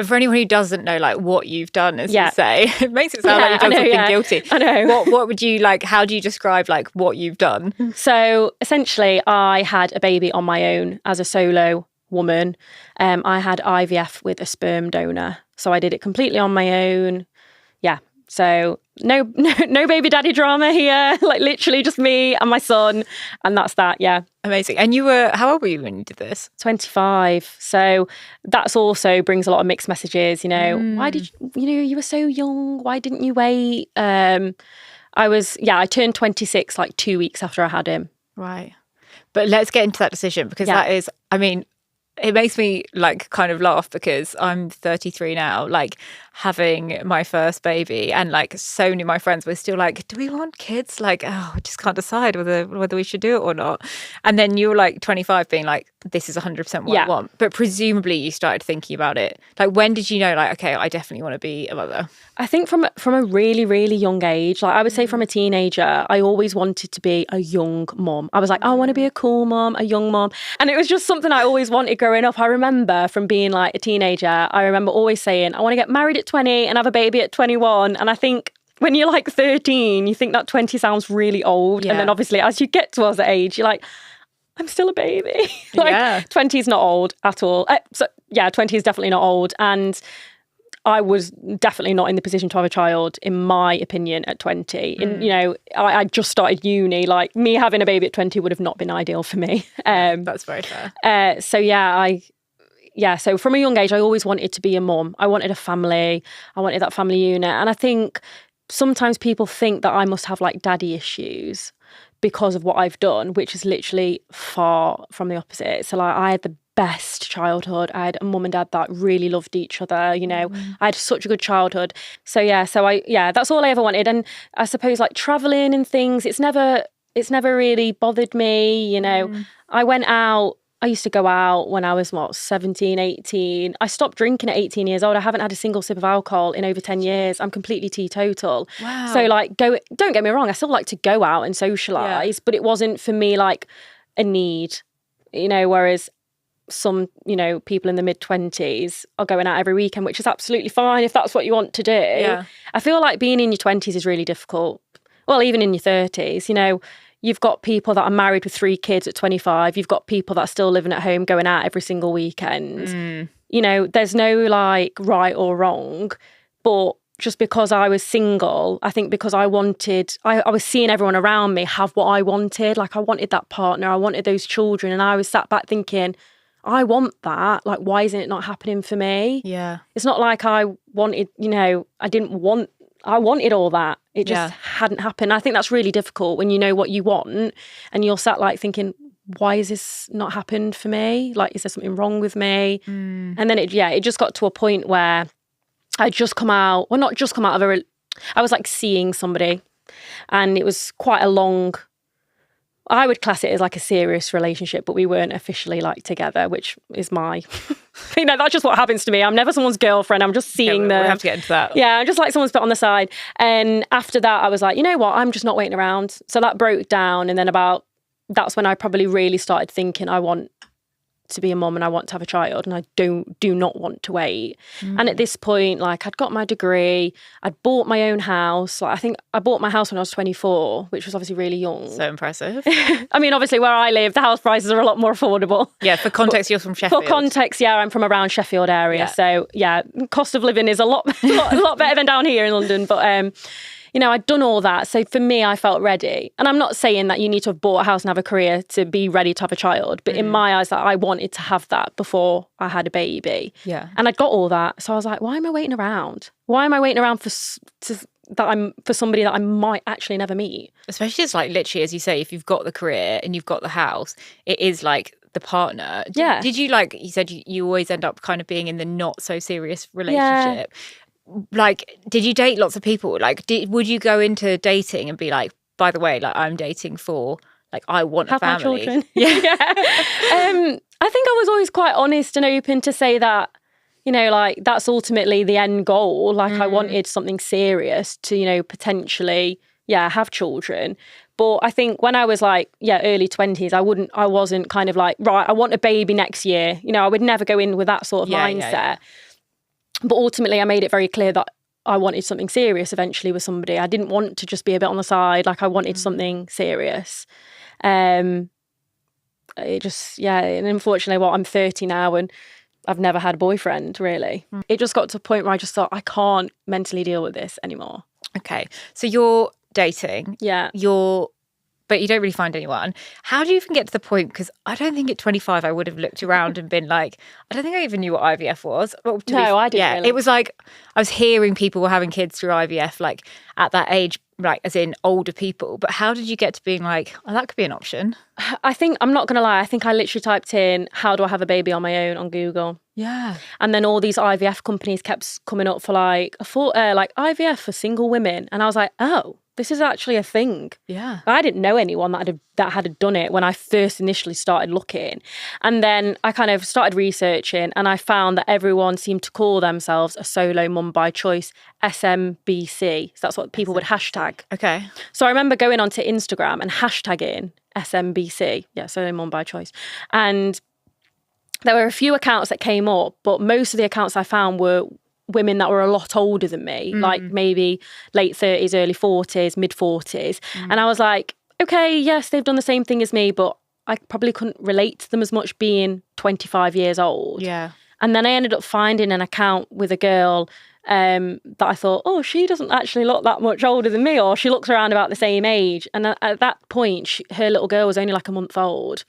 For anyone who doesn't know, like, what you've done, as you say, it makes it sound like you've done something guilty. I know. What would you, like, how do you describe, like, what you've done? So essentially, I had a baby on my own as a solo woman. I had IVF with a sperm donor. So I did it completely on my own. Yeah. So no baby daddy drama here. Like, literally just me and my son. And that's that. Yeah. Amazing. And how old were you when you did this? 25. So that's also brings a lot of mixed messages, why did you were so young, why didn't you wait? I turned 26 like 2 weeks after I had him. Right. But let's get into that decision, because that is, I mean, it makes me like kind of laugh, because I'm 33 now, like having my first baby, and like so many of my friends were still like, do we want kids? Like, I just can't decide whether we should do it or not. And then you're like 25 being like, this is 100% what I want. But presumably you started thinking about it. Like, when did you know, like, okay, I definitely want to be a mother? I think from a really, really young age, like I would say from a teenager, I always wanted to be a young mum. I was like, I want to be a cool mum, a young mum. And it was just something I always wanted growing up. I remember from being like a teenager, I remember always saying, I want to get married at 20 and have a baby at 21. And I think when you're like 13, you think that 20 sounds really old. Yeah. And then obviously as you get towards that age, you're like, I'm still a baby. 20 is not old at all. 20 is definitely not old. And I was definitely not in the position to have a child, in my opinion, at 20. And, I just started uni. Like, me having a baby at 20 would have not been ideal for me. That's very fair. So from a young age, I always wanted to be a mum. I wanted a family. I wanted that family unit. And I think sometimes people think that I must have like daddy issues because of what I've done, which is literally far from the opposite. So like, I had the best childhood. I had a mum and dad that really loved each other. I had such a good childhood. So that's all I ever wanted. And I suppose like traveling and things, it's never really bothered me. I went out. I used to go out when I was 17, 18. I stopped drinking at 18 years old. I haven't had a single sip of alcohol in over 10 years. I'm completely teetotal. Wow. So like, don't get me wrong, I still like to go out and socialise, but it wasn't for me like a need, whereas some, people in the mid-20s are going out every weekend, which is absolutely fine if that's what you want to do. Yeah. I feel like being in your 20s is really difficult. Well, even in your 30s, you've got people that are married with 3 kids at 25. You've got people that are still living at home, going out every single weekend. There's no like right or wrong, but just because I was single, I think because I was seeing everyone around me have what I wanted. Like, I wanted that partner, I wanted those children, and I was sat back thinking, I want that. Like, why isn't it not happening for me? Yeah. It's not like I wanted, I wanted all that. It just hadn't happened. I think that's really difficult when you know what you want and you're sat like thinking, why is this not happened for me? Like, is there something wrong with me? And then it just got to a point where I was like seeing somebody, and it was quite a long, I would class it as like a serious relationship, but we weren't officially like together, which is that's just what happens to me. I'm never someone's girlfriend. I'm just seeing them. We have to get into that. Yeah, I'm just like someone's put on the side. And after that, I was like, you know what? I'm just not waiting around. So that broke down. And then that's when I probably really started thinking, I want to be a mum and I want to have a child, and I do not want to wait. And at this point, like, I'd got my degree, I'd bought my own house. Like, I think I bought my house when I was 24, which was obviously really young. So impressive. I mean, obviously where I live, the house prices are a lot more affordable. Yeah, for context, you're from Sheffield. For context, yeah, I'm from around Sheffield area. Yeah. So yeah, cost of living is a lot better than down here in London. But I'd done all that. So for me, I felt ready. And I'm not saying that you need to have bought a house and have a career to be ready to have a child. But in my eyes, I wanted to have that before I had a baby. Yeah. And I'd got all that. So I was like, why am I waiting around? Why am I waiting around for somebody that I might actually never meet? Especially as like literally, as you say, if you've got the career and you've got the house, it is like the partner. Yeah. Did you, like you said, you always end up kind of being in the not so serious relationship? Yeah. Like, did you date lots of people? Like, would you go into dating and be like, by the way, like, I'm dating for, like, I want a family. My children. Yeah. I think I was always quite honest and open to say that, like, that's ultimately the end goal. Like, I wanted something serious to, potentially, have children. But I think when I was like, early 20s, I wasn't kind of like, right, I want a baby next year. I would never go in with that sort of mindset. Yeah. But ultimately, I made it very clear that I wanted something serious eventually with somebody. I didn't want to just be a bit on the side. Like, I wanted something serious. It just, and unfortunately, I'm 30 now and I've never had a boyfriend, really. It just got to a point where I just thought, I can't mentally deal with this anymore. Okay. So you're dating. Yeah. But you don't really find anyone. How do you even get to the point? Because I don't think at 25 I would have looked around and been like, I don't think I even knew what IVF was. Well, I didn't really. It was like, I was hearing people were having kids through IVF, like at that age, like as in older people. But how did you get to being like, oh, that could be an option? I think, I'm not going to lie, I think I literally typed in, how do I have a baby on my own on Google? Yeah. And then all these IVF companies kept coming up for like IVF for single women. And I was like, oh, this is actually a thing. Yeah. I didn't know anyone that had done it when I first initially started looking. And then I kind of started researching and I found that everyone seemed to call themselves a solo mum by choice, SMBC. So that's what people would hashtag. Okay. So I remember going onto Instagram and hashtagging SMBC, solo mum by choice. And there were a few accounts that came up, but most of the accounts I found were women that were a lot older than me, like maybe late 30s, early 40s, mid 40s. And I was like, okay, yes, they've done the same thing as me, but I probably couldn't relate to them as much being 25 years old. Yeah. And then I ended up finding an account with a girl that I thought, oh, she doesn't actually look that much older than me, or she looks around about the same age. And at that point, her little girl was only like a month old.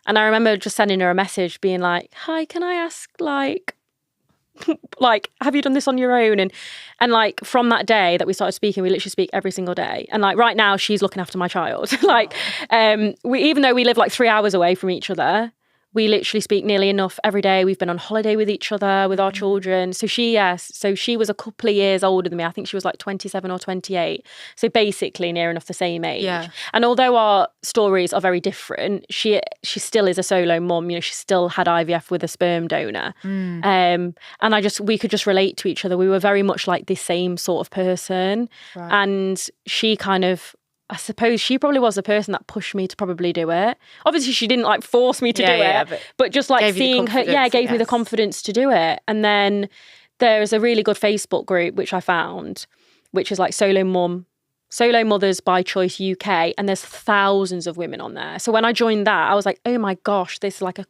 And I remember just sending her a message being like, hi, can I ask, like, have you done this on your own? And like from that day that we started speaking, we literally speak every single day. And like right now, she's looking after my child. Even though we live like 3 hours away from each other, we literally speak nearly enough every day. We've been on holiday with each other, with our children. So she was a couple of years older than me. I think she was like 27 or 28. So basically near enough the same age. Yeah. And although our stories are very different, she still is a solo mum. You know, she still had IVF with a sperm donor. And we could just relate to each other. We were very much like the same sort of person. Right. And she kind of, I suppose she probably was the person that pushed me to probably do it. Obviously, she didn't like force me to do it, but just like seeing her, gave me the confidence to do it. And then there's a really good Facebook group, which I found, which is like Solo Mothers by Choice UK. And there's thousands of women on there. So when I joined that, I was like, oh my gosh, this is like a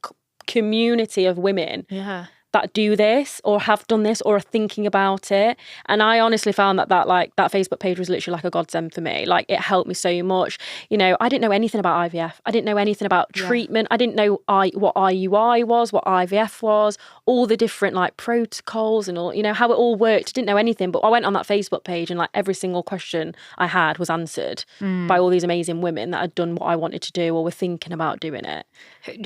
community of women. Yeah. That do this or have done this or are thinking about it. And I honestly found that Facebook page was literally like a godsend for me. Like it helped me so much. You know, I didn't know anything about IVF. I didn't know anything about treatment. I didn't know what IUI was, what IVF was, all the different like protocols and all, you know, how it all worked. I didn't know anything, but I went on that Facebook page and like every single question I had was answered by all these amazing women that had done what I wanted to do or were thinking about doing it.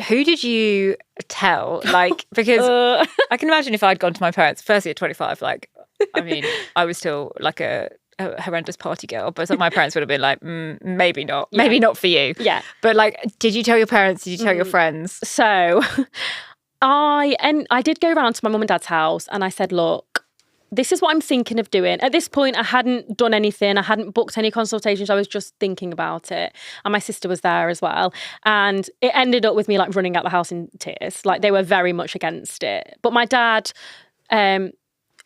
Who did you tell? Like, because I can imagine if I'd gone to my parents, firstly at 25, like, I mean, I was still like a horrendous party girl, but my parents would have been like, maybe not, maybe not for you. Yeah. But like, did you tell your parents? Did you tell your friends? So I did go around to my mum and dad's house and I said, look, this is what I'm thinking of doing. At this point, I hadn't done anything. I hadn't booked any consultations. I was just thinking about it. And my sister was there as well. And it ended up with me like running out the house in tears. Like they were very much against it. But my dad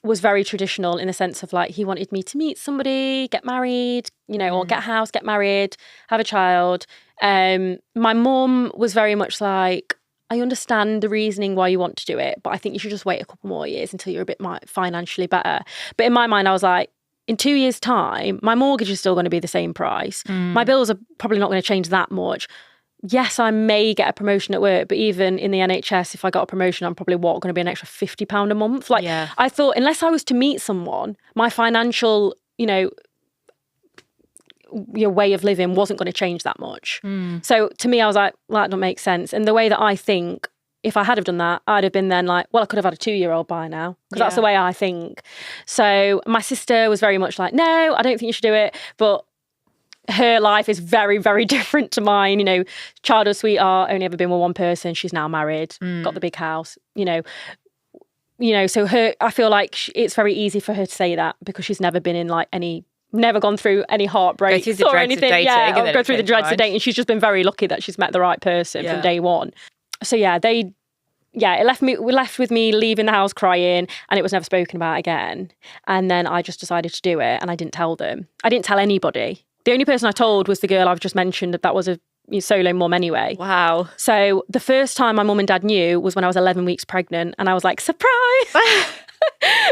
was very traditional in the sense of like, he wanted me to meet somebody, get married, you know, or get a house, get married, have a child. My mum was very much like, I understand the reasoning why you want to do it, but I think you should just wait a couple more years until you're a bit more financially better. But in my mind, I was like, in 2 years' time, my mortgage is still going to be the same price. My bills are probably not going to change that much. Yes, I may get a promotion at work, but even in the NHS, if I got a promotion, I'm probably going to be an extra £50 a month. Like I thought, unless I was to meet someone, my financial, your way of living wasn't going to change that much. So to me, I was like, well, that doesn't make sense. And the way that I think, if I had have done that, I'd have been then like, well, I could have had a 2-year-old by now, because that's the way I think. So my sister was very much like, no, I don't think you should do it. But her life is very, very different to mine. You know, childhood sweetheart, only ever been with one person. She's now married, got the big house, so I feel like it's very easy for her to say that because she's never been in like never gone through any heartbreak or anything. Or go through the dreads of dating. She's just been very lucky that she's met the right person from day one. So they it left with me leaving the house crying, and it was never spoken about again. And then I just decided to do it, and I didn't tell them. I didn't tell anybody. The only person I told was the girl I've just mentioned that was a solo mum anyway. Wow. So the first time my mum and dad knew was when I was 11 weeks pregnant, and I was like, surprise!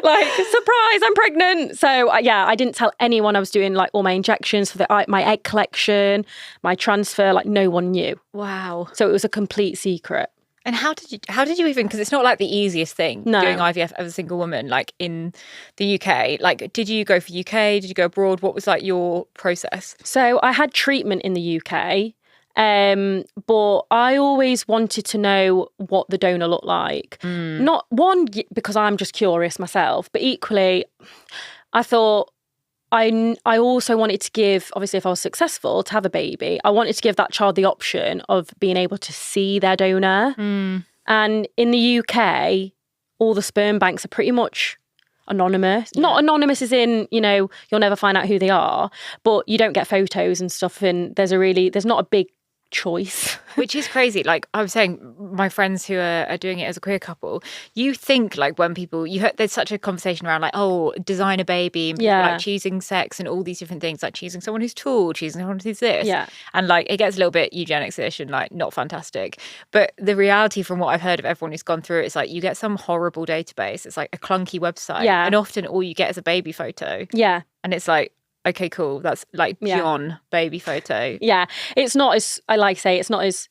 Like, surprise, I'm pregnant. So I didn't tell anyone I was doing like all my injections for my egg collection, my transfer, like no one knew. Wow. So it was a complete secret. And how did you even, because it's not like the easiest thing doing IVF as a single woman, like in the UK. Like, did you go for UK? Did you go abroad? What was like your process? So I had treatment in the UK, but I always wanted to know what the donor looked like. Not one, because I'm just curious myself, but equally, I thought I also wanted to give, obviously if I was successful to have a baby, I wanted to give that child the option of being able to see their donor. And in the UK, all the sperm banks are pretty much anonymous. Not anonymous as in, you'll never find out who they are, but you don't get photos and stuff, and there's not a big choice. Which is crazy. Like I was saying, my friends who are doing it as a queer couple, you think like when people, there's such a conversation around like, oh, design a baby, and people, like choosing sex and all these different things, like choosing someone who's tall, choosing someone who's this. Yeah. And like it gets a little bit eugenics-ish and like not fantastic. But the reality from what I've heard of everyone who's gone through it is like you get some horrible database. It's like a clunky website. Yeah. And often all you get is a baby photo. Yeah. And it's like, okay, cool. That's like beyond baby photo. Yeah. It's not as, I like say, it's not as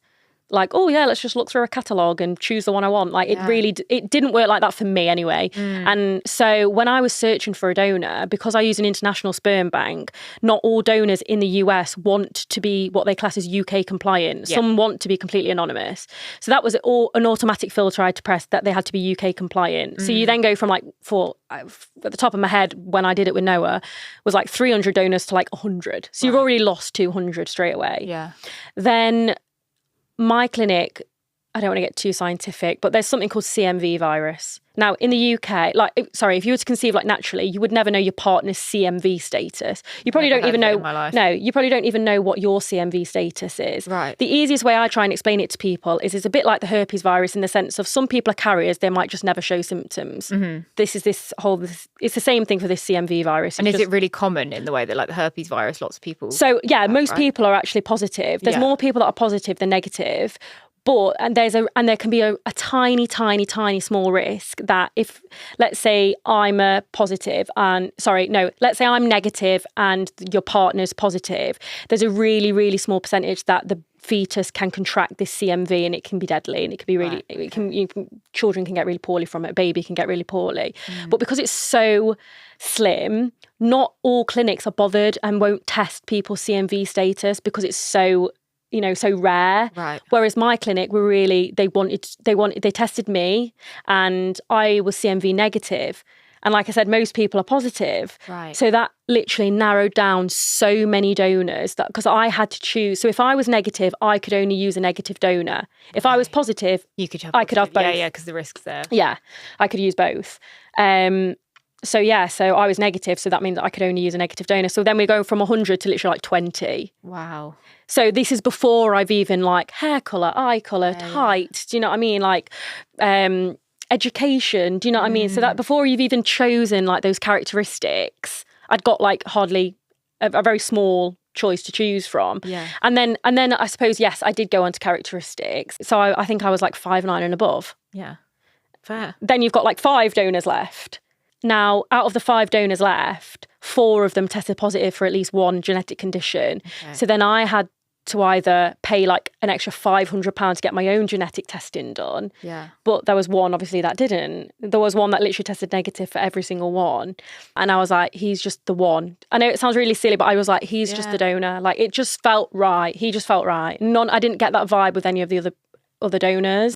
like, oh yeah, let's just look through a catalogue and choose the one I want. Like it didn't work like that for me anyway. And so when I was searching for a donor, because I use an international sperm bank, not all donors in the US want to be what they class as UK compliant. Some want to be completely anonymous. So that was an automatic filter I had to press, that they had to be UK compliant. So you then go from like, at the top of my head, when I did it with Noah, was like 300 donors to like 100. So you've already lost 200 straight away. Yeah. Then my clinic, I don't want to get too scientific, but there's something called CMV virus. Now, in the UK, if you were to conceive like naturally, you would never know your partner's CMV status. You probably don't even know. No, you probably don't even know what your CMV status is. Right. The easiest way I try and explain it to people is it's a bit like the herpes virus in the sense of some people are carriers, they might just never show symptoms. It's the same thing for this CMV virus. And is it really common in the way that like the herpes virus, lots of people? So yeah, most people are actually positive. There's more people that are positive than negative. But there can be a tiny, tiny, tiny small risk that if, let's say I'm let's say I'm negative and your partner's positive, there's a really, really small percentage that the fetus can contract this CMV and it can be deadly, and it can be really, children can get really poorly from it, a baby can get really poorly. But because it's so slim, not all clinics are bothered and won't test people's CMV status because it's so rare. Right. Whereas my clinic were really, they tested me and I was CMV negative. And like I said, most people are positive. Right. So that literally narrowed down so many donors because I had to choose. So if I was negative, I could only use a negative donor. If I was positive, I could have both. Yeah, because the risk's there. Yeah, I could use both. So I was negative, so that means I could only use a negative donor. So then we're going from 100 to literally like 20. Wow. So this is before I've even like hair colour, eye colour, height, do you know what I mean? Like education, do you know what I mean? So that before you've even chosen like those characteristics, I'd got like hardly a very small choice to choose from. Yeah. And then I suppose, yes, I did go on to characteristics. So I think I was like 5'9" and above. Yeah. Fair. Then you've got like 5 donors left. Now, out of the 5 donors left, 4 of them tested positive for at least one genetic condition. Okay. So then I had to either pay like an extra £500 to get my own genetic testing done. Yeah. But there was one, obviously, that didn't. There was one that literally tested negative for every single one. And I was like, he's just the one. I know it sounds really silly, but I was like, he's just the donor. Like, it just felt right. He just felt right. I didn't get that vibe with any of the other donors.